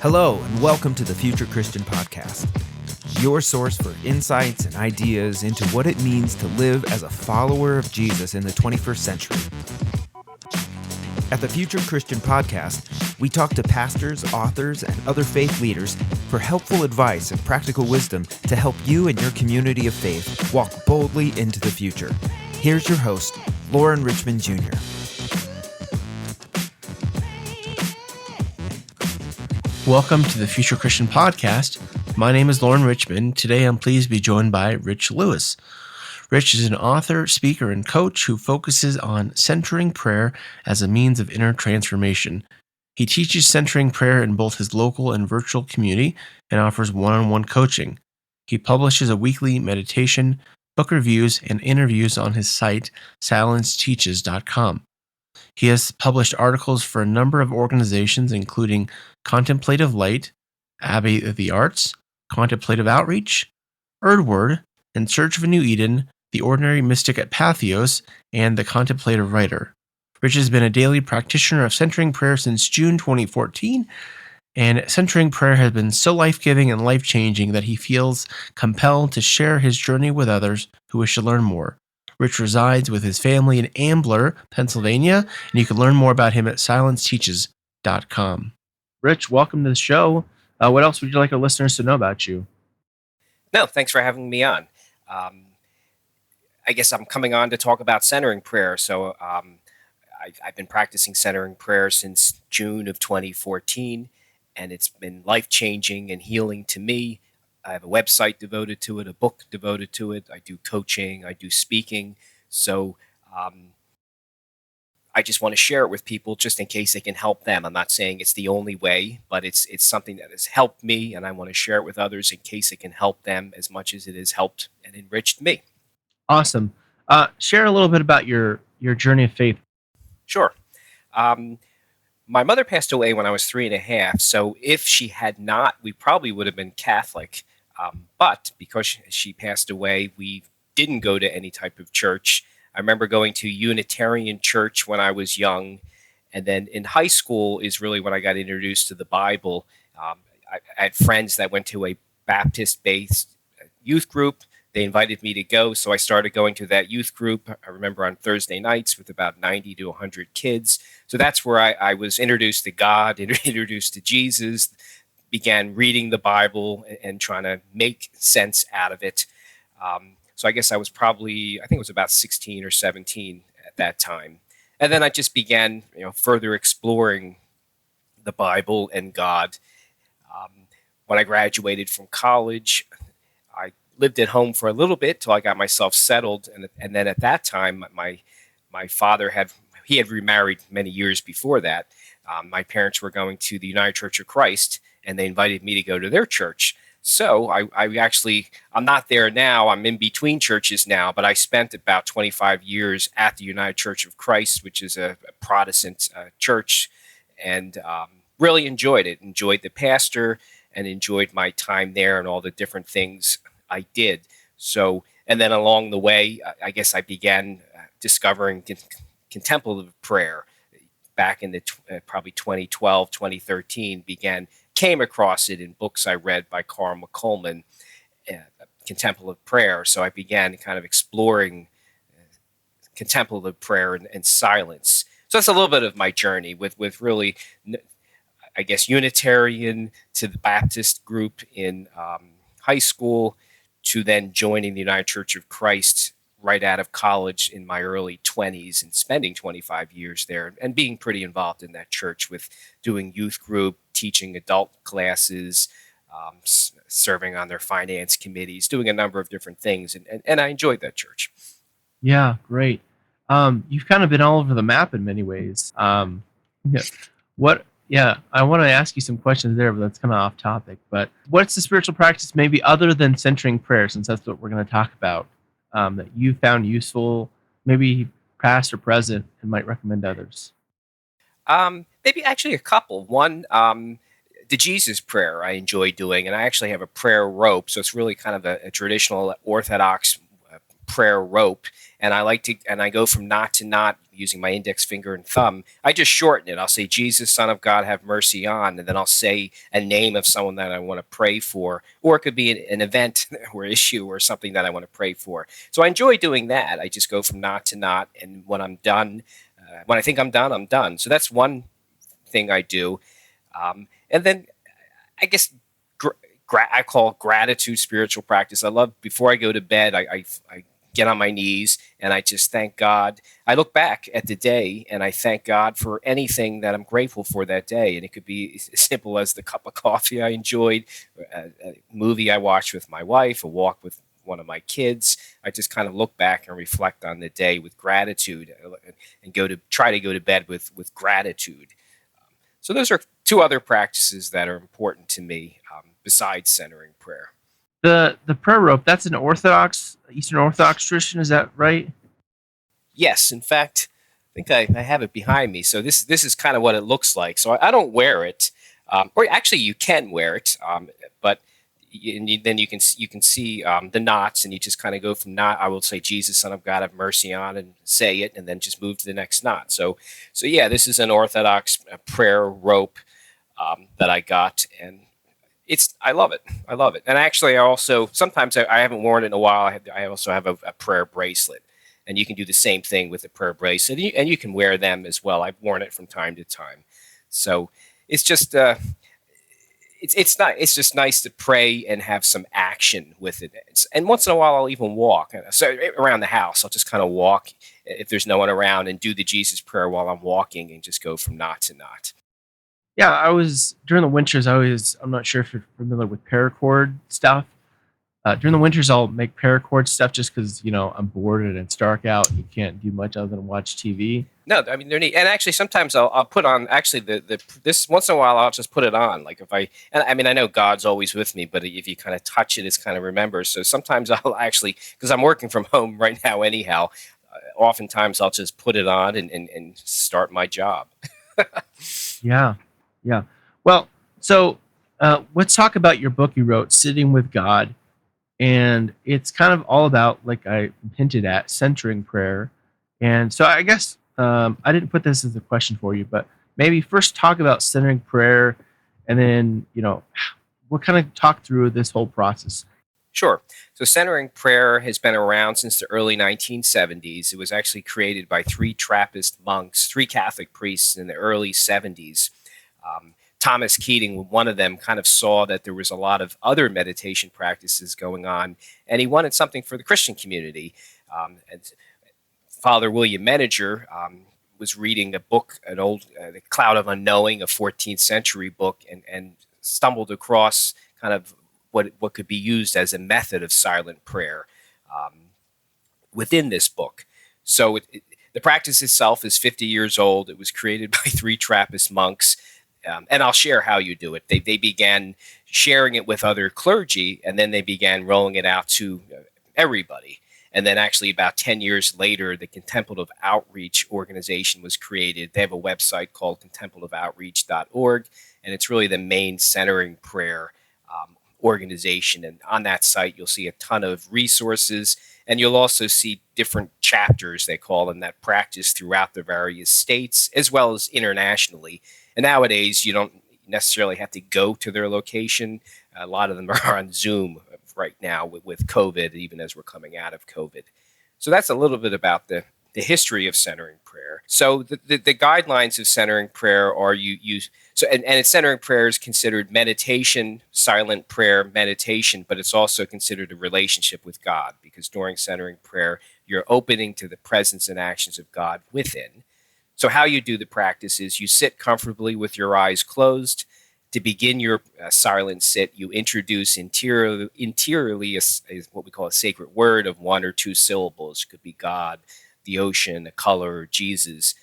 Hello, and welcome to the Future Christian Podcast, your source for insights and ideas into what it means to live as a follower of Jesus in the 21st century. At the Future Christian Podcast, we talk to pastors, authors, and other faith leaders for helpful advice and practical wisdom to help you and your community of faith walk boldly into the future. Here's your host, Lauren Richmond Jr. Welcome to the Future Christian Podcast. My name is Lauren Richmond. Today I'm pleased to be joined by Rich Lewis. Rich is an author, speaker, and coach who focuses on centering prayer as a means of inner transformation. He teaches centering prayer in both his local and virtual community and offers one-on-one coaching. He publishes a weekly meditation, book reviews, and interviews on his site, silenceteaches.com. He has published articles for a number of organizations, including Contemplative Light, Abbey of the Arts, Contemplative Outreach, Erdward, In Search of a New Eden, The Ordinary Mystic at Pathos, and The Contemplative Writer. Rich has been a daily practitioner of centering prayer since June 2014, and centering prayer has been so life-giving and life-changing that he feels compelled to share his journey with others who wish to learn more. Rich resides with his family in Ambler, Pennsylvania, and you can learn more about him at silenceteaches.com. Rich, welcome to the show. What else would you like our listeners to know about you? No, thanks for having me on. I guess I'm coming on to talk about centering prayer. So I've been practicing centering prayer since June of 2014, and it's been life-changing and healing to me. I have a website devoted to it, a book devoted to it. I do coaching, I do speaking. So I just want to share it with people just in case it can help them. I'm not saying it's the only way, but it's something that has helped me, and I want to share it with others in case it can help them as much as it has helped and enriched me. Awesome. Share a little bit about your journey of faith. Sure. My mother passed away when I was 3.5, so if she had not, we probably would have been Catholic. But because she passed away, we didn't go to any type of church. I remember going to Unitarian church when I was young, and then in high school is really when I got introduced to the Bible. I had friends that went to a Baptist-based youth group. They invited me to go, so I started going to that youth group. I remember on Thursday nights with about 90 to 100 kids. So that's where I was introduced to God, introduced to Jesus, began reading the Bible and trying to make sense out of it. So I guess I think it was about 16 or 17 at that time. And then I just began, further exploring the Bible and God. When I graduated from college, I lived at home for a little bit till I got myself settled. And then at that time, my father had remarried many years before that. My parents were going to the United Church of Christ, and they invited me to go to their church. So I'm not there now. I'm in between churches now, but I spent about 25 years at the United Church of Christ, which is a Protestant church, and really enjoyed it. Enjoyed the pastor and enjoyed my time there and all the different things I did. So, and then along the way, I guess I began discovering contemplative prayer back in the probably 2012, 2013, came across it in books I read by Carl McColman, contemplative prayer. So I began kind of exploring contemplative prayer and silence. So that's a little bit of my journey with really, I guess, Unitarian to the Baptist group in high school to then joining the United Church of Christ right out of college in my early 20s and spending 25 years there and being pretty involved in that church with doing youth group, teaching adult classes, serving on their finance committees, doing a number of different things. And I enjoyed that church. Yeah, great. You've kind of been all over the map in many ways. I want to ask you some questions there, but that's kind of off topic. But what's the spiritual practice maybe other than centering prayer, since that's what we're going to talk about, that you found useful, maybe past or present, and might recommend others? Maybe actually a couple. One, the Jesus prayer I enjoy doing, and I actually have a prayer rope, so it's really kind of a traditional Orthodox prayer rope, and I go from knot to knot using my index finger and thumb. I just shorten it. I'll say, Jesus, Son of God, have mercy on, and then I'll say a name of someone that I want to pray for, or it could be an event or issue or something that I want to pray for. So I enjoy doing that. I just go from knot to knot, and when I'm done, when I think I'm done, I'm done. So that's one thing I do. And then I guess I call gratitude spiritual practice. I love before I go to bed, I get on my knees and I just thank God. I look back at the day and I thank God for anything that I'm grateful for that day. And it could be as simple as the cup of coffee I enjoyed, a movie I watched with my wife, a walk with one of my kids. I just kind of look back and reflect on the day with gratitude and try to go to bed with gratitude. So those are two other practices that are important to me besides centering prayer. The prayer rope, that's an Eastern Orthodox tradition, is that right? Yes, in fact, I think I have it behind me. So this is kind of what it looks like. So I don't wear it, or actually you can wear it, but then you can see the knots, and you just kind of go from knot. I will say, Jesus, Son of God, have mercy on, and say it, and then just move to the next knot. So yeah, this is an Orthodox prayer rope that I got, and I love it. I love it. And actually, I also sometimes I haven't worn it in a while. I also have a prayer bracelet, and you can do the same thing with a prayer bracelet, and you can wear them as well. I've worn it from time to time. So it's just it's just nice to pray and have some action with it. And once in a while, I'll even walk. So around the house, I'll just kind of walk if there's no one around and do the Jesus prayer while I'm walking, and just go from knot to knot. Yeah, I was during the winters. I'm not sure if you're familiar with paracord stuff. During the winters, I'll make paracord stuff just because I'm bored and it's dark out. You can't do much other than watch TV. No, I mean they're neat. And actually, sometimes I'll put on actually this once in a while. I'll just put it on. Like and I mean I know God's always with me, but if you kind of touch it, it's kind of remembers. So sometimes I'll actually, because I'm working from home right now anyhow, oftentimes I'll just put it on and start my job. Yeah, yeah. Well, so let's talk about your book you wrote, Sitting with God. And it's kind of all about, like I hinted at, centering prayer. And so I guess I didn't put this as a question for you, but maybe first talk about centering prayer, and then we'll kind of talk through this whole process. Sure. So centering prayer has been around since the early 1970s. It was actually created by three Trappist monks, three Catholic priests in the early 70s. Thomas Keating, one of them, kind of saw that there was a lot of other meditation practices going on, and he wanted something for the Christian community. And Father William Meninger was reading a book, an old The Cloud of Unknowing, a 14th century book, and stumbled across kind of what could be used as a method of silent prayer within this book. So the practice itself is 50 years old. It was created by three Trappist monks. And I'll share how you do it. They began sharing it with other clergy, and then they began rolling it out to everybody. And then actually about 10 years later, the Contemplative Outreach organization was created. They have a website called contemplativeoutreach.org, and it's really the main centering prayer organization. And on that site, you'll see a ton of resources, and you'll also see different chapters, they call them, that practice throughout the various states as well as internationally. And nowadays, you don't necessarily have to go to their location. A lot of them are on Zoom right now with COVID, even as we're coming out of COVID. So that's a little bit about the history of centering prayer. So the guidelines of centering prayer are and centering prayer is considered meditation, silent prayer, meditation, but it's also considered a relationship with God, because during centering prayer, you're opening to the presence and actions of God within. So how you do the practice is you sit comfortably with your eyes closed. To begin your silent sit, you introduce interiorly what we call a sacred word of one or two syllables. It could be God, the ocean, a color, Jesus.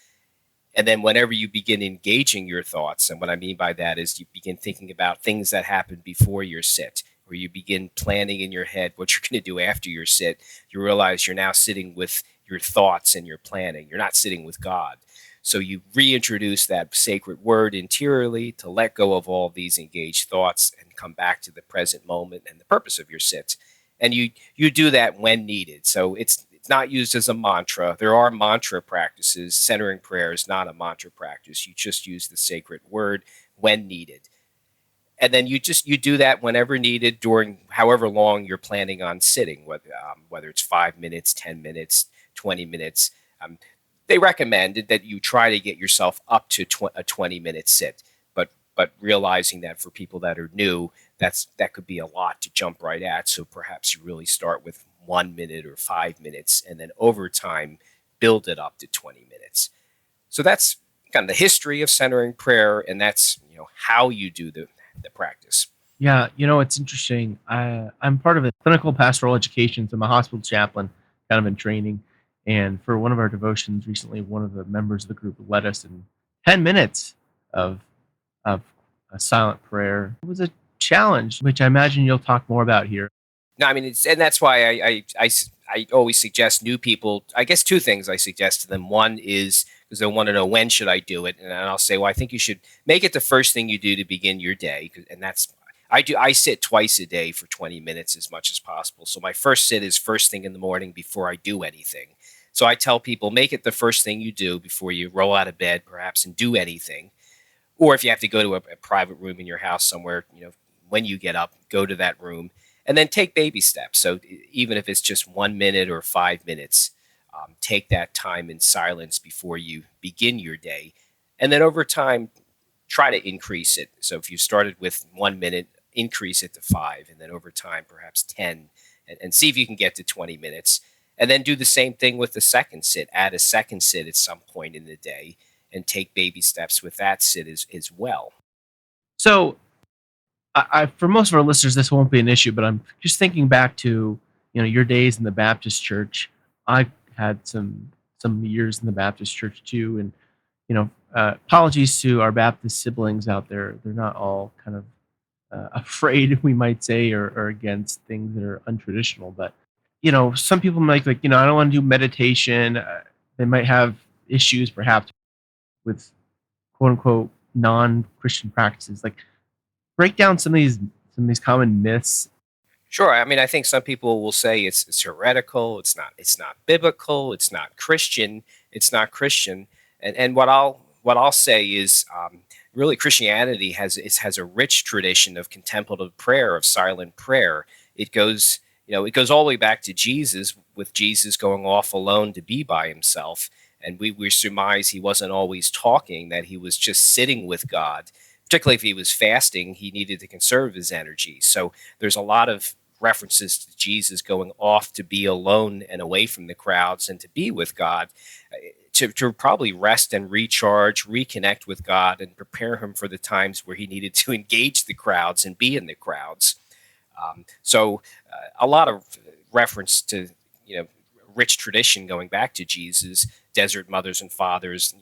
And then whenever you begin engaging your thoughts, and what I mean by that is you begin thinking about things that happened before your sit, or you begin planning in your head what you're going to do after your sit, you realize you're now sitting with your thoughts and your planning. You're not sitting with God. So you reintroduce that sacred word interiorly to let go of all these engaged thoughts and come back to the present moment and the purpose of your sit. and you do that when needed. So it's not used as a mantra. There are mantra practices. Centering prayer is not a mantra practice. You just use the sacred word when needed, and then you do that whenever needed during however long you're planning on sitting, whether it's 5 minutes, 10 minutes, 20 minutes. Um, they recommend that you try to get yourself up to a 20-minute sit, but realizing that for people that are new, that could be a lot to jump right at. So perhaps you really start with 1 minute or 5 minutes, and then over time build it up to 20 minutes. So that's kind of the history of centering prayer, and that's how you do the practice. Yeah, it's interesting. I'm part of a clinical pastoral education, so I'm a hospital chaplain, kind of in training. And for one of our devotions recently, one of the members of the group led us in 10 minutes of of a silent prayer. It was a challenge, which I imagine you'll talk more about here. No, I mean, and that's why I always suggest new people. I guess two things I suggest to them. One is because they want to know, when should I do it, and I'll say, well, I think you should make it the first thing you do to begin your day, and that's I sit twice a day for 20 minutes as much as possible. So my first sit is first thing in the morning before I do anything. So I tell people, make it the first thing you do before you roll out of bed, perhaps, and do anything. Or if you have to go to a private room in your house somewhere, when you get up, go to that room, and then take baby steps. So even if it's just 1 minute or 5 minutes, take that time in silence before you begin your day. And then over time, try to increase it. So if you started with 1 minute, increase it to 5, and then over time, perhaps 10, and see if you can get to 20 minutes. And then do the same thing with the second sit. Add a second sit at some point in the day, and take baby steps with that sit as well. So, for most of our listeners, this won't be an issue, but I'm just thinking back to your days in the Baptist church. I had some years in the Baptist church too, and apologies to our Baptist siblings out there. They're not all kind of afraid, we might say, or against things that are untraditional. But some people might like, I don't want to do meditation. They might have issues, perhaps, with quote unquote non-Christian practices. Like, break down some of these common myths. Sure. I mean, I think some people will say it's heretical. It's not biblical. It's not Christian. It's not Christian. And what I'll say is, really, Christianity has a rich tradition of contemplative prayer, of silent prayer. It goes all the way back to Jesus, with Jesus going off alone to be by himself. And we surmise he wasn't always talking, that he was just sitting with God. Particularly if he was fasting, he needed to conserve his energy. So there's a lot of references to Jesus going off to be alone and away from the crowds and to be with God, to probably rest and recharge, reconnect with God, and prepare him for the times where he needed to engage the crowds and be in the crowds. A lot of reference to rich tradition going back to Jesus, desert mothers and fathers,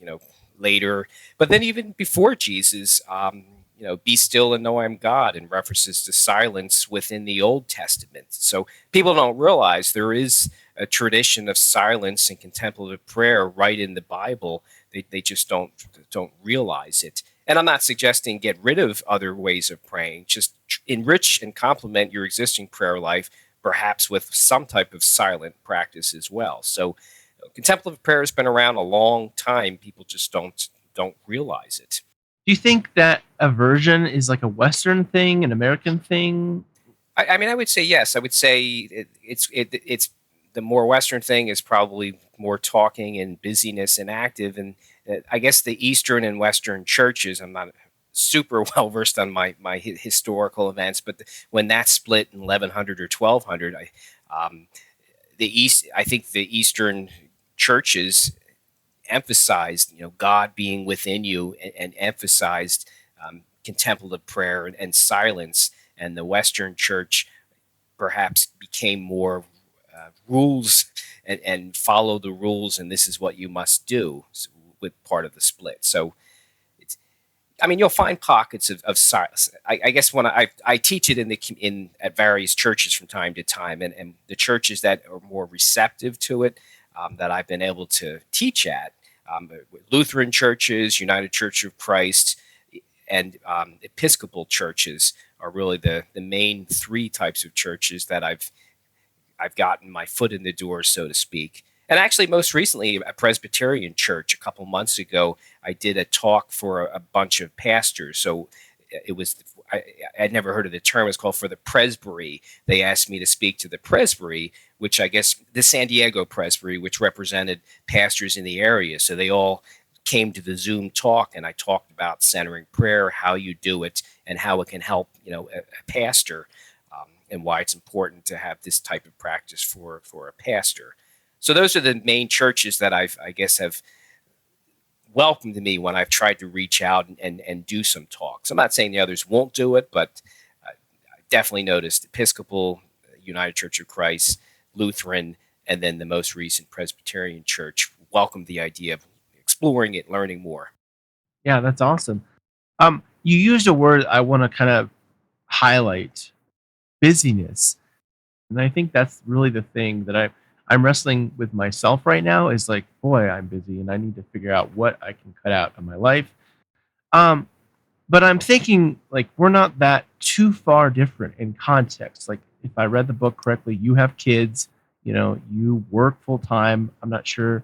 later. But then even before Jesus, be still and know I'm God, and references to silence within the Old Testament. So people don't realize there is a tradition of silence and contemplative prayer right in the Bible. They just don't realize it. And I'm not suggesting get rid of other ways of praying. Just enrich and complement your existing prayer life, perhaps with some type of silent practice as well. So contemplative prayer has been around a long time. People just don't realize it. Do you think that aversion is like a Western thing, an American thing? I mean, I would say yes. I would say it's the more Western thing is probably more talking and busyness and active. And I guess the Eastern and Western churches, I'm not super well versed on my historical events, but when that split in 1100 or 1200, I think the Eastern churches emphasized, God being within you, and emphasized contemplative prayer and silence. And the Western church perhaps became more rules, and follow the rules, and this is what you must do, with part of the split. So I mean, you'll find pockets of silence. I guess when I teach it at various churches from time to time, and the churches that are more receptive to it, that I've been able to teach at, Lutheran churches, United Church of Christ, and Episcopal churches are really the main three types of churches that I've I've gotten my foot in the door, so to speak. And actually, most recently, a Presbyterian church a couple months ago, I did a talk for a bunch of pastors. So it was, I'd never heard of the term. It's called for the Presbytery. They asked me to speak to the Presbytery, which I guess the San Diego Presbytery, which represented pastors in the area. So they all came to the Zoom talk, and I talked about centering prayer, how you do it, and how it can help, a pastor, and why it's important to have this type of practice for a pastor. So those are the main churches that I guess have welcomed me when I've tried to reach out and do some talks. I'm not saying the others won't do it, but I definitely noticed Episcopal, United Church of Christ, Lutheran, and then the most recent Presbyterian church welcomed the idea of exploring it, learning more. Yeah, that's awesome. You used a word I want to kind of highlight: busyness. And I think that's really the thing that I'm wrestling with myself right now is like, boy, I'm busy and I need to figure out what I can cut out of my life. Um, but I'm thinking like we're not that too far different in context. Like if I read the book correctly, you have kids, you work full time. I'm not sure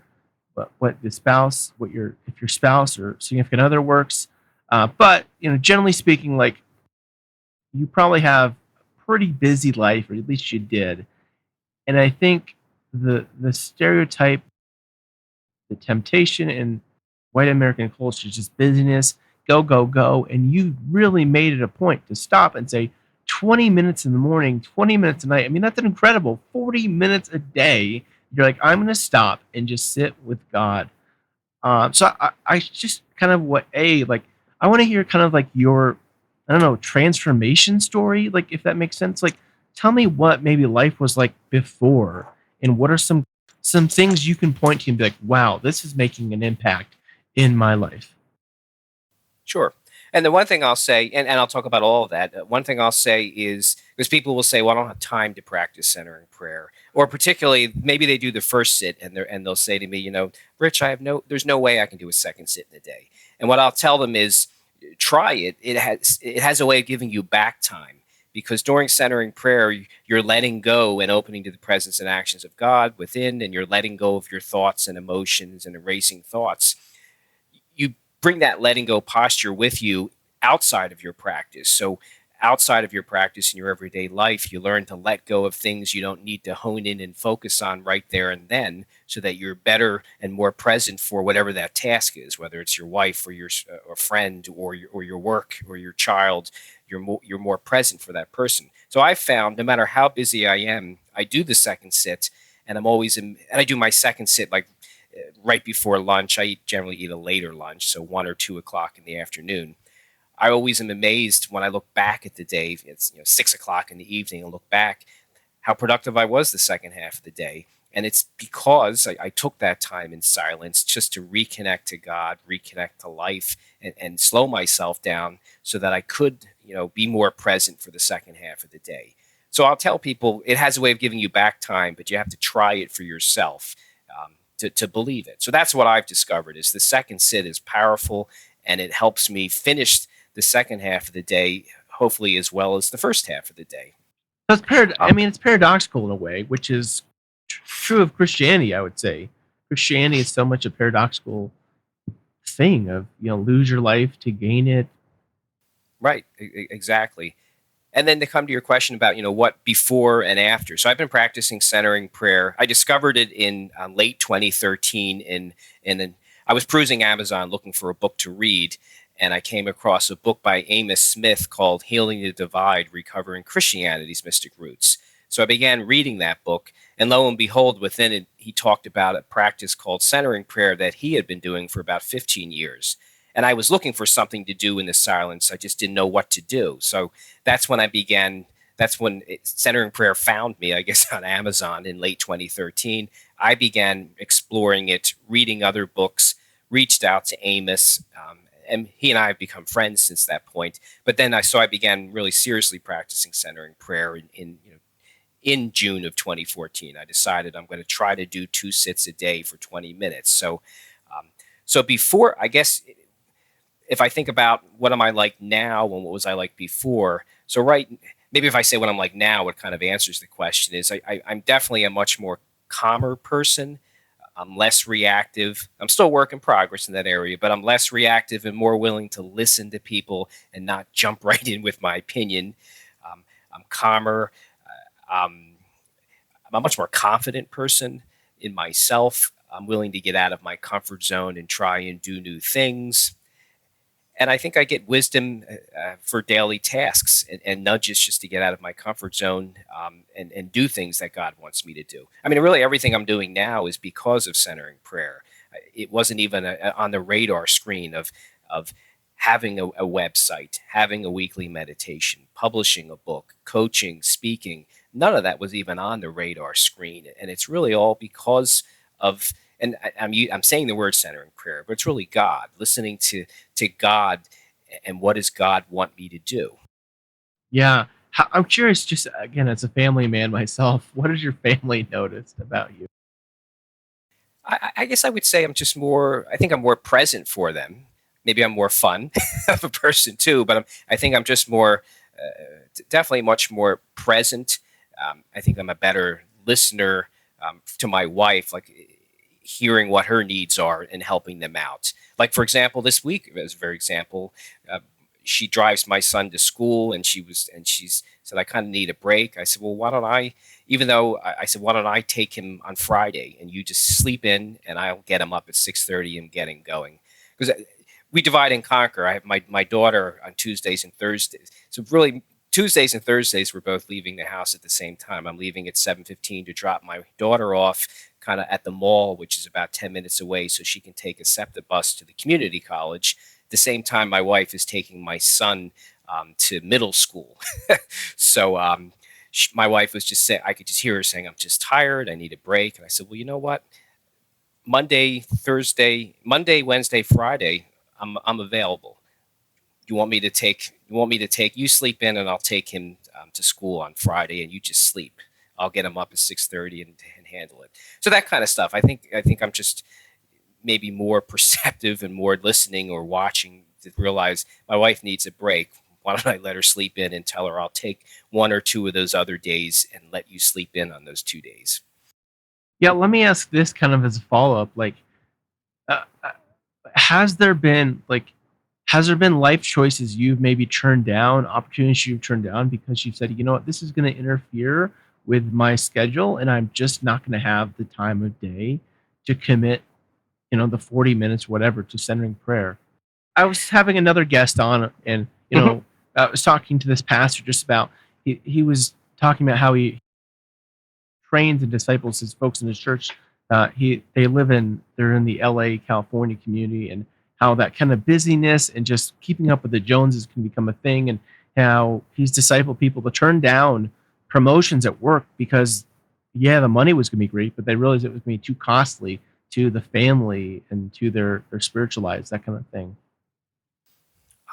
what the spouse, if your spouse or significant other works. But generally speaking, like you probably have a pretty busy life, or at least you did. And I think the stereotype, the temptation in white American culture is just busyness, go, go, go. And you really made it a point to stop and say 20 minutes in the morning, 20 minutes a night. I mean, that's an incredible 40 minutes a day. You're like, I'm going to stop and just sit with God. So I just kind of like I want to hear kind of like your, I don't know, transformation story, like if that makes sense. Like tell me what maybe life was like before, and what are some things you can point to and be like, wow, this is making an impact in my life. Sure. And the one thing I'll say, and I'll talk about all of that. One thing I'll say is because people will say, "Well, I don't have time to practice centering prayer," or particularly maybe they do the first sit and they'll say to me, "Rich, there's no way I can do a second sit in a day." And what I'll tell them is, try it. It has a way of giving you back time because during centering prayer, you're letting go and opening to the presence and actions of God within, and you're letting go of your thoughts and emotions and erasing thoughts. You bring that letting go posture with you outside of your practice. So, outside of your practice in your everyday life, you learn to let go of things you don't need to hone in and focus on right there and then, so that you're better and more present for whatever that task is, whether it's your wife or your or friend or your work or your child. You're more present for that person. So I found no matter how busy I am, I do the second sit, and and I do my second sit like right before lunch. I generally eat a later lunch, so 1 or 2 o'clock in the afternoon. I always am amazed when I look back at the day. It's 6 o'clock in the evening, and look back how productive I was the second half of the day. And it's because I took that time in silence just to reconnect to God, reconnect to life, and slow myself down so that I could, be more present for the second half of the day. So I'll tell people it has a way of giving you back time, but you have to try it for yourself to believe it. So that's what I've discovered is the second sit is powerful, and it helps me finish the second half of the day, hopefully as well as the first half of the day. So I Um, mean, it's paradoxical in a way, which is true of Christianity, I would say. Christianity is so much a paradoxical thing of, lose your life to gain it. right, exactly. And then to come to your question about, what before and after. So I've been practicing centering prayer. I discovered it in late 2013 I was perusing Amazon looking for a book to read, and I came across a book by Amos Smith called Healing the Divide: Recovering Christianity's Mystic Roots. So I began reading that book, and lo and behold, within it, he talked about a practice called centering prayer that he had been doing for about 15 years. And I was looking for something to do in the silence. I just didn't know what to do. So that's when I began. That's when Centering Prayer found me, I guess, on Amazon in late 2013. I began exploring it, reading other books, reached out to Amos, and he and I have become friends since that point. But then I began really seriously practicing centering prayer in June of 2014. I decided I'm going to try to do 2 sits a day for 20 minutes. So before, I guess, if I think about what am I like now and what was I like before, so right maybe if I say what I'm like now, what kind of answers the question is I'm definitely a much more calmer person. I'm less reactive. I'm still work in progress in that area, but I'm less reactive and more willing to listen to people and not jump right in with my opinion. Um, I'm calmer. Um, I'm a much more confident person in myself. I'm willing to get out of my comfort zone and try and do new things. And I think I get wisdom for daily tasks and nudges just to get out of my comfort zone and do things that God wants me to do. I mean, really, everything I'm doing now is because of centering prayer. It wasn't even on the radar screen of having a website, having a weekly meditation, publishing a book, coaching, speaking. None of that was even on the radar screen, and it's really all because of. And I'm saying the word centering prayer, but it's really God, listening to God and what does God want me to do. Yeah. I'm curious, just again, as a family man myself, what has your family noticed about you? I guess I would say I'm just more. I think I'm more present for them. Maybe I'm more fun of a person too, but I think I'm just more, definitely much more present. I think I'm a better listener to my wife, like hearing what her needs are and helping them out. Like for example, this week as a very example, uh, she drives my son to school, and she's said I kind of need a break. I said, well, why don't I? Even though I said, why don't I take him on Friday and you just sleep in, and I'll get him up at 6:30 and get him going because we divide and conquer. I have my daughter on Tuesdays and Thursdays, so really Tuesdays and Thursdays we're both leaving the house at the same time. I'm leaving at 7:15 to drop my daughter off kind of at the mall, which is about 10 minutes away, so she can take a SEPTA bus to the community college. At the same time, my wife is taking my son to middle school. So my wife was just saying, I could just hear her saying, I'm just tired. I need a break. And I said, well, you know what? Monday, Wednesday, Friday, I'm available. You sleep in and I'll take him to school on Friday and you just sleep. I'll get him up at 6:30 and handle it. So that kind of stuff. I think I'm just maybe more perceptive and more listening or watching to realize my wife needs a break. Why don't I let her sleep in and tell her I'll take one or two of those other days and let you sleep in on those 2 days? Yeah, let me ask this kind of as a follow up. Like, uh, uh, has there been like, has there been life choices you've maybe turned down, opportunities you've turned down because you said, you know what, this is going to interfere with my schedule, and I'm just not going to have the time of day to commit, the 40 minutes, whatever, to centering prayer. I was having another guest on, and Mhm. I was talking to this pastor just about he was talking about how he trains and disciples his folks in his church. They're in the L.A. California community, and how that kind of busyness and just keeping up with the Joneses can become a thing, and how he's discipled people to turn down promotions at work because yeah, the money was going to be great, but they realized it was going to be too costly to the family and to their spiritual lives, that kind of thing.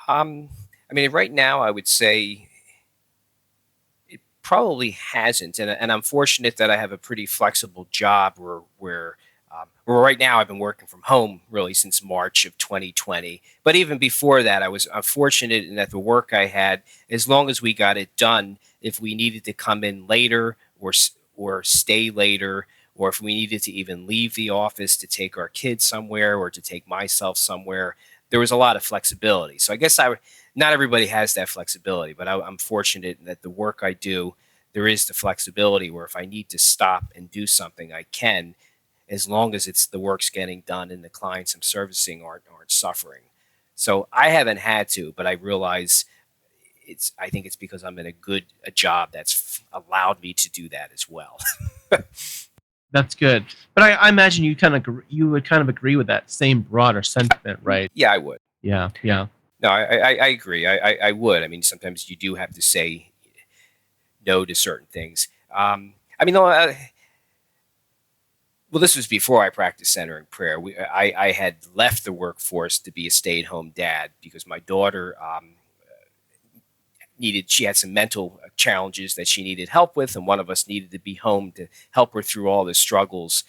Um, I mean, right now, I would say it probably hasn't, and I'm fortunate that I have a pretty flexible job where right now I've been working from home really since March of 2020. But even before that, I'm fortunate in that the work I had, as long as we got it done, if we needed to come in later or stay later, or if we needed to even leave the office to take our kids somewhere or to take myself somewhere, there was a lot of flexibility. So I guess not everybody has that flexibility, but I'm fortunate that the work I do, there is the flexibility where if I need to stop and do something, I can, as long as it's the work's getting done and the clients I'm servicing aren't suffering. So I haven't had to, but I realize I think it's because I'm in a job that's allowed me to do that as well. That's good. But I imagine you would kind of agree with that same broader sentiment, right? Yeah, I would. Yeah, yeah. No, I agree. I would. I mean, sometimes you do have to say no to certain things. I mean, no, well, this was before I practiced centering prayer. I had left the workforce to be a stay-at-home dad because my daughter she had some mental challenges that she needed help with, and one of us needed to be home to help her through all the struggles.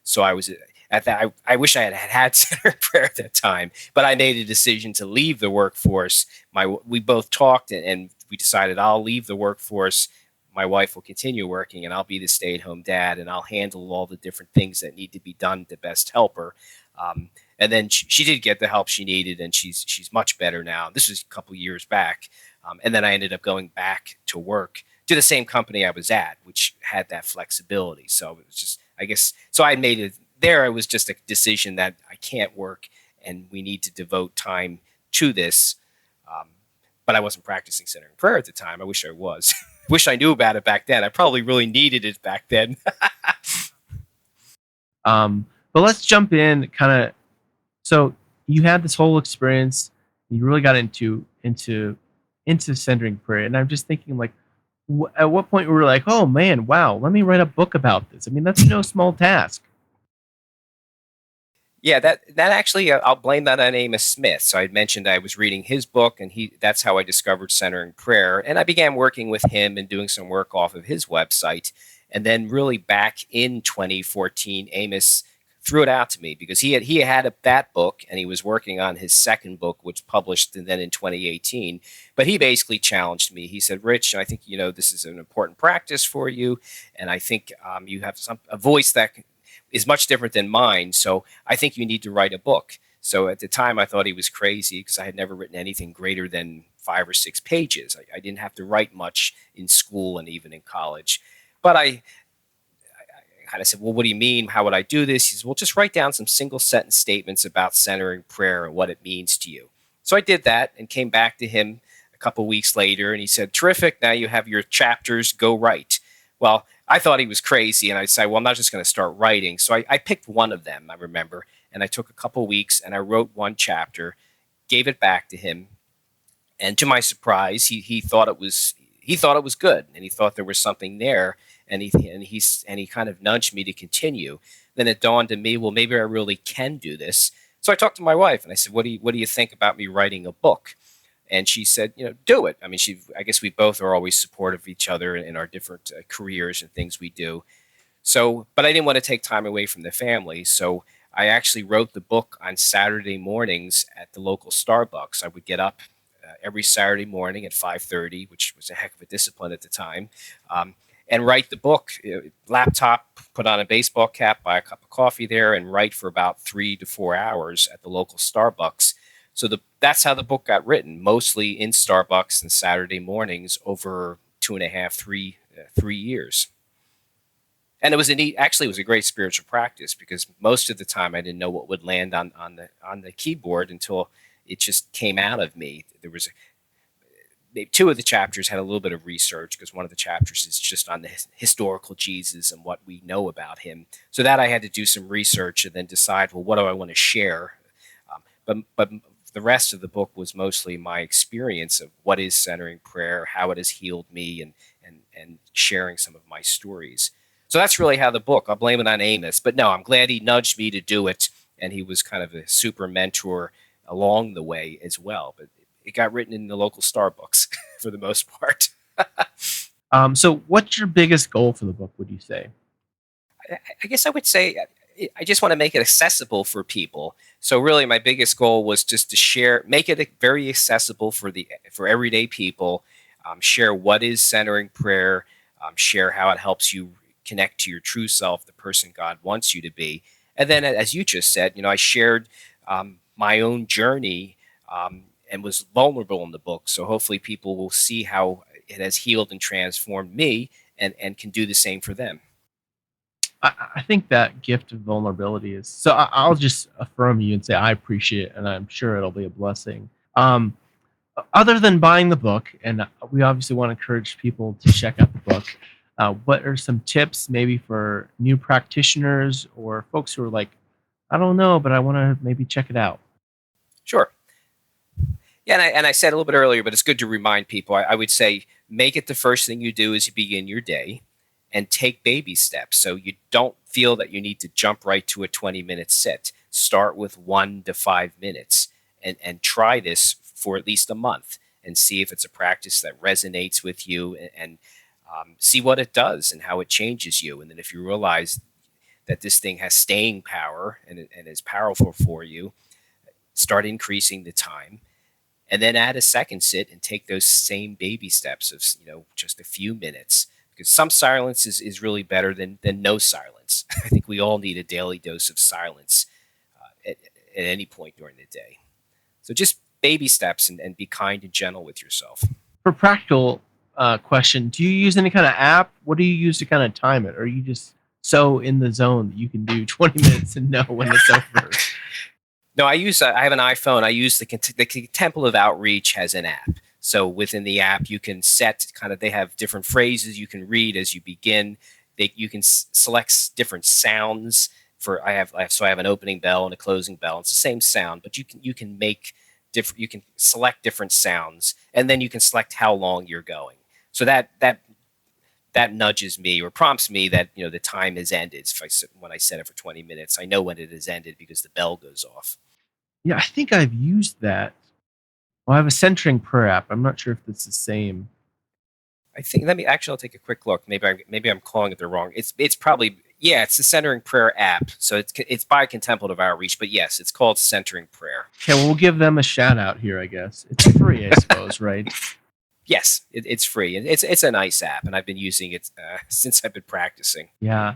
So I was at that. I wish I had center prayer at that time, but I made a decision to leave the workforce. We both talked, and we decided I'll leave the workforce. My wife will continue working, and I'll be the stay-at-home dad, and I'll handle all the different things that need to be done to best help her. And then she did get the help she needed, and she's much better now. This was a couple years back, and then I ended up going back to work to the same company I was at, which had that flexibility. So it was just, I guess, so I made it there. It was just a decision that I can't work, and we need to devote time to this. Um, but I wasn't practicing centering prayer at the time. I wish I was. Wish I knew about it back then. I probably really needed it back then. But let's jump in kind of. So you had this whole experience. You really got into centering prayer, and I'm just thinking like, at what point we were like, oh man, wow, let me write a book about this. I mean, that's no small task. Yeah, that actually, I'll blame that on Amos Smith. So I had mentioned I was reading his book, and that's how I discovered centering prayer. And I began working with him and doing some work off of his website. And then really back in 2014, Amos threw it out to me because he had that book, and he was working on his second book, which published and then in 2018. But he basically challenged me. He said, Rich, I think this is an important practice for you, and I think you have a voice that is much different than mine. So I think you need to write a book. So at the time, I thought he was crazy because I had never written anything greater than 5 or 6 pages. I didn't have to write much in school and even in college. But I kind of said, well, what do you mean? How would I do this? He said, well, just write down some single sentence statements about centering prayer and what it means to you. So I did that and came back to him a couple weeks later, and he said, terrific, now you have your chapters, go write. Well, I thought he was crazy, and I said, well, I'm not just going to start writing. So I picked one of them, I remember, and I took a couple weeks, and I wrote one chapter, gave it back to him, and to my surprise, he thought it was good, and he thought there was something there, and he kind of nudged me to continue. Then it dawned on me, well, maybe I really can do this. So I talked to my wife, and I said, what do you think about me writing a book? And she said, do it. I mean, I guess we both are always supportive of each other in our different careers and things we do. So, but I didn't want to take time away from the family. So I actually wrote the book on Saturday mornings at the local Starbucks. I would get up every Saturday morning at 5:30, which was a heck of a discipline at the time, and write the book. Laptop, put on a baseball cap, buy a cup of coffee there, and write for about 3 to 4 hours at the local Starbucks. So that's how the book got written, mostly in Starbucks and Saturday mornings over 2.5, 3 years. And it was actually it was a great spiritual practice because most of the time I didn't know what would land on the keyboard until it just came out of me. There was 2 of the chapters had a little bit of research because one of the chapters is just on the historical Jesus and what we know about him. So that I had to do some research and then decide, well, what do I want to share? But the rest of the book was mostly my experience of what is centering prayer, how it has healed me, and sharing some of my stories. So that's really how the book, I'll blame it on Amos. But no, I'm glad he nudged me to do it, and he was kind of a super mentor along the way as well. But it got written in the local Starbucks for the most part. So what's your biggest goal for the book, would you say? I guess I would say I just want to make it accessible for people. So really, my biggest goal was just to make it very accessible for everyday people. Share what is centering prayer. Share how it helps you connect to your true self, the person God wants you to be. And then, as you just said, I shared my own journey and was vulnerable in the book. So hopefully, people will see how it has healed and transformed me, and can do the same for them. I think that gift of vulnerability is so. I'll just affirm you and say I appreciate it, and I'm sure it'll be a blessing. Other than buying the book, and we obviously want to encourage people to check out the book. What are some tips, maybe for new practitioners or folks who are like, I don't know, but I want to maybe check it out? Sure. Yeah, and I said a little bit earlier, but it's good to remind people. I would say make it the first thing you do as you begin your day, and take baby steps. So you don't feel that you need to jump right to a 20-minute sit. Start with 1 to 5 minutes, and try this for at least a month and see if it's a practice that resonates with you, and see what it does and how it changes you. And then if you realize that this thing has staying power and is powerful for you, start increasing the time. and then add a second sit and take those same baby steps of just a few minutes, because some silence is really better than no silence. I think we all need a daily dose of silence at any point during the day. So just baby steps, and be kind and gentle with yourself. For practical question, do you use any kind of app? What do you use to kind of time it? Or are you just so in the zone that you can do 20 minutes and know when it's over? No, I have an iPhone. I use the Contemplative Outreach has an app. So within the app, you can set they have different phrases you can read as you begin. You can select different sounds. I have an opening bell and a closing bell. It's the same sound, but you can make different. You can select different sounds, and then you can select how long you're going. So that nudges me or prompts me that the time has ended. When I set it for 20 minutes, I know when it has ended because the bell goes off. Yeah, I think I've used that. Well, I have a centering prayer app. I'm not sure if it's the same. I think I'll take a quick look. Maybe I'm calling it the wrong. It's probably, yeah, it's the Centering Prayer app. So it's by Contemplative Outreach, but yes, it's called Centering Prayer. Okay, well, we'll give them a shout out here, I guess. It's free, I suppose, right? Yes, it's free, and it's a nice app, and I've been using it since I've been practicing. Yeah,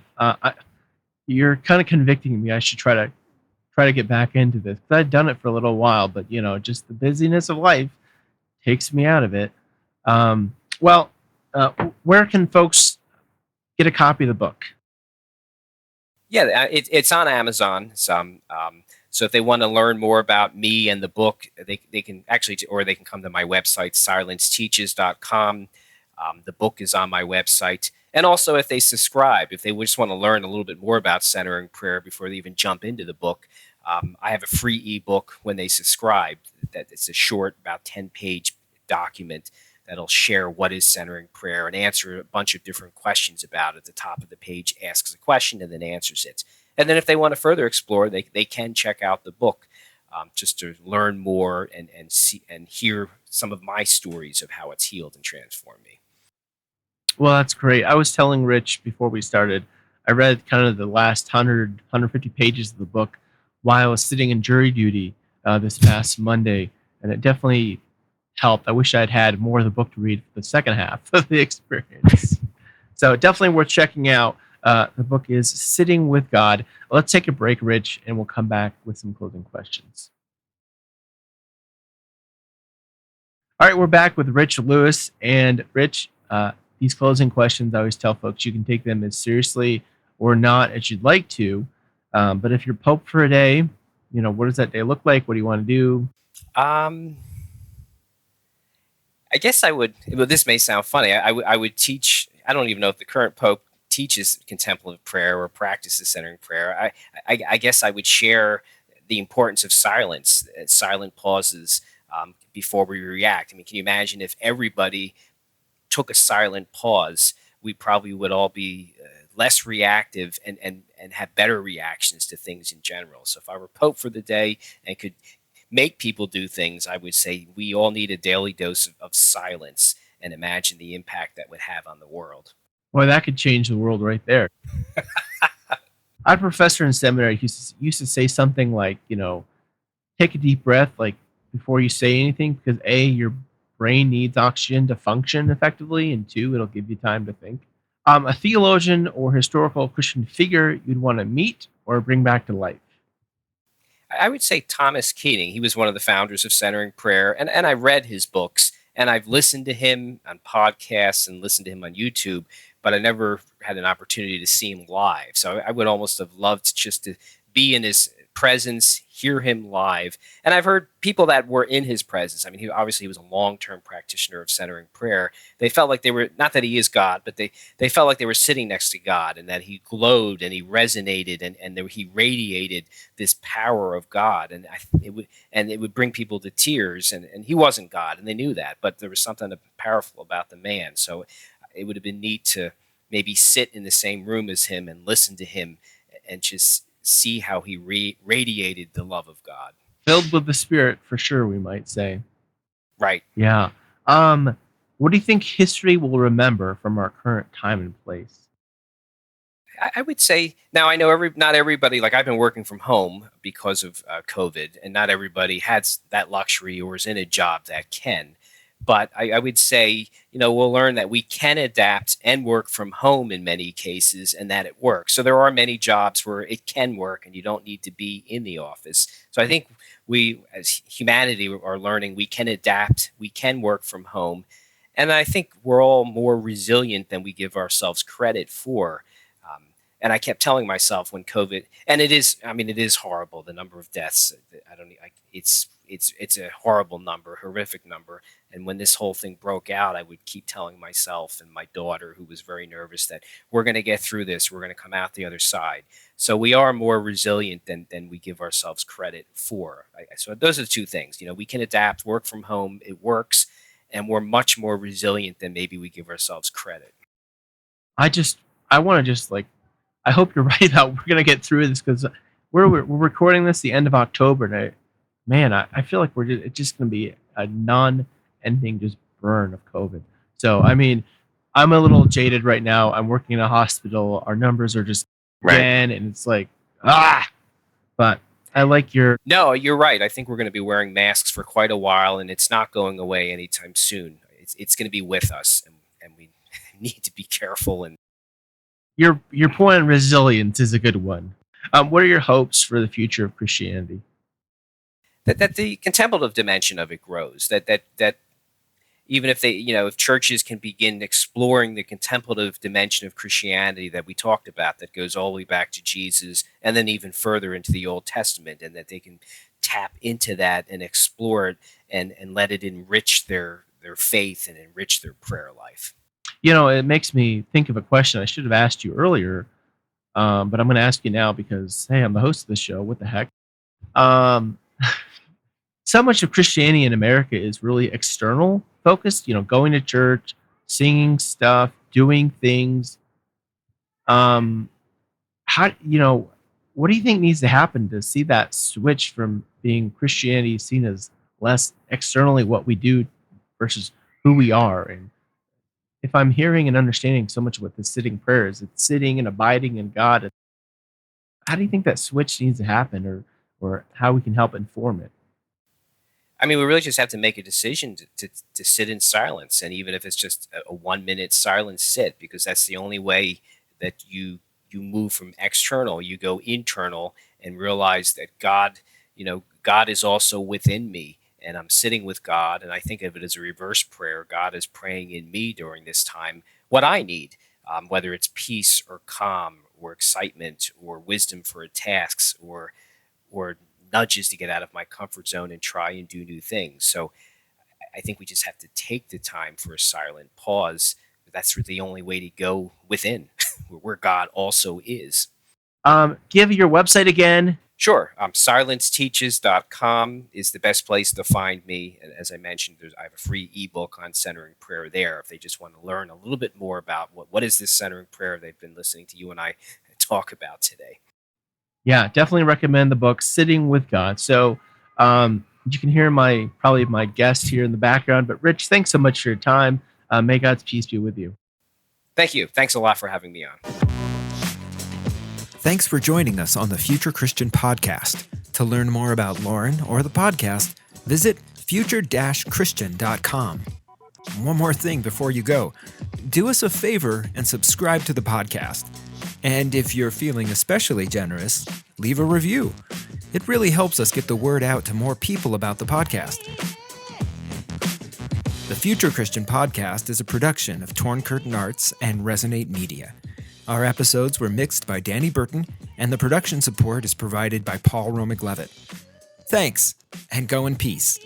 you're kind of convicting me. I should try to get back into this, because I'd done it for a little while, but just the busyness of life takes me out of it. Well, where can folks get a copy of the book? Yeah, it's on Amazon. So if they want to learn more about me and the book, they can actually, or they can come to my website, silenceteaches.com. The book is on my website. And also, if they subscribe, if they just want to learn a little bit more about centering prayer before they even jump into the book, I have a free ebook when they subscribe. That it's a short, about 10-page document that'll share what is centering prayer and answer a bunch of different questions about it. At the top of the page, asks a question and then answers it. And then if they want to further explore, they can check out the book just to learn more and see and hear some of my stories of how it's healed and transformed me. Well, that's great. I was telling Rich before we started, I read kind of the last 150 pages of the book while I was sitting in jury duty this past Monday, and it definitely helped. I wish I'd had more of the book to read for the second half of the experience. So definitely worth checking out. The book is Sitting with God. Let's take a break, Rich, and we'll come back with some closing questions. All right, we're back with Rich Lewis. And Rich, these closing questions, I always tell folks you can take them as seriously or not as you'd like to. But if you're Pope for a day, what does that day look like? What do you want to do? I guess I would. Well, this may sound funny. I would teach. I don't even know if the current Pope teaches contemplative prayer or practices centering prayer. I guess I would share the importance of silence, silent pauses before we react. I mean, can you imagine if everybody took a silent pause? We probably would all be less reactive and have better reactions to things in general. So if I were Pope for the day and could make people do things, I would say we all need a daily dose of silence, and imagine the impact that would have on the world. Boy, that could change the world right there. Our professor in seminary used to say something like, take a deep breath, like before you say anything, because A, your brain needs oxygen to function effectively, and 2, it'll give you time to think. A theologian or historical Christian figure you'd want to meet or bring back to life? I would say Thomas Keating. He was one of the founders of Centering Prayer, and I read his books, and I've listened to him on podcasts and listened to him on YouTube, but I never had an opportunity to see him live. So I would almost have loved just to be in his presence, hear him live. And I've heard people that were in his presence. I mean, he was a long-term practitioner of centering prayer. They felt like they were, not that he is God, but they felt like they were sitting next to God, and that he glowed and he resonated and he radiated this power of God. And it would bring people to tears. And he wasn't God, and they knew that, but there was something powerful about the man. So it would have been neat to maybe sit in the same room as him and listen to him and just see how he radiated the love of God. Filled with the Spirit, for sure, we might say. Right. Yeah. What do you think history will remember from our current time and place? I would say now I know not everybody, like I've been working from home because of COVID, and not everybody has that luxury or is in a job that can. But I would say, we'll learn that we can adapt and work from home in many cases, and that it works. So there are many jobs where it can work, and you don't need to be in the office. So I think we, as humanity, are learning we can adapt, we can work from home, and I think we're all more resilient than we give ourselves credit for. And I kept telling myself when COVID, and it is, I mean, it is horrible. The number of deaths, it's a horrible number, horrific number. And when this whole thing broke out, I would keep telling myself and my daughter, who was very nervous, that we're going to get through this. We're going to come out the other side. So we are more resilient than we give ourselves credit for. So those are the two things. We can adapt, work from home. It works, and we're much more resilient than maybe we give ourselves credit. I want to just like, I hope you're right about we're gonna get through this because we're recording this the end of October, and I feel like it's just gonna be a non-ending just burn of COVID. So I mean, I'm a little jaded right now. I'm working in a hospital. Our numbers are just again, and it's like But I like your No, you're right. I think we're going to be wearing masks for quite a while, and it's not going away anytime soon. It's going to be with us, and we need to be careful. And your point on resilience is a good one. What are your hopes for the future of Christianity? that the contemplative dimension of it grows. That even if if churches can begin exploring the contemplative dimension of Christianity that we talked about, that goes all the way back to Jesus and then even further into the Old Testament, and that they can tap into that and explore it and let it enrich their faith and enrich their prayer life. It makes me think of a question I should have asked you earlier, but I'm going to ask you now because, hey, I'm the host of the show. What the heck? Um, so much of Christianity in America is really external focused, going to church, singing stuff, doing things. What do you think needs to happen to see that switch from being Christianity seen as less externally what we do versus who we are? And if I'm hearing and understanding so much what the sitting prayer is, it's sitting and abiding in God. How do you think that switch needs to happen, or how we can help inform it? I mean, we really just have to make a decision to sit in silence. And even if it's just a 1 minute silent sit, because that's the only way that you move from external, you go internal and realize that God is also within me, and I'm sitting with God. And I think of it as a reverse prayer. God is praying in me during this time what I need, whether it's peace or calm or excitement or wisdom for tasks or nudges to get out of my comfort zone and try and do new things. So I think we just have to take the time for a silent pause. That's the only way to go within, where God also is. Give your website again. Sure. Silenceteaches.com is the best place to find me. And as I mentioned, I have a free ebook on centering prayer there if they just want to learn a little bit more about what is this centering prayer they've been listening to you and I talk about today. Yeah, definitely recommend the book Sitting with God. So you can hear probably my guest here in the background. But Rich, thanks so much for your time. May God's peace be with you. Thank you. Thanks a lot for having me on. Thanks for joining us on the Future Christian Podcast. To learn more about Lauren or the podcast, visit future-christian.com. One more thing before you go. Do us a favor and subscribe to the podcast. And if you're feeling especially generous, leave a review. It really helps us get the word out to more people about the podcast. The Future Christian Podcast is a production of Torn Curtain Arts and Resonate Media. Our episodes were mixed by Danny Burton, and the production support is provided by Paul Romig-Levitt. Thanks, and go in peace.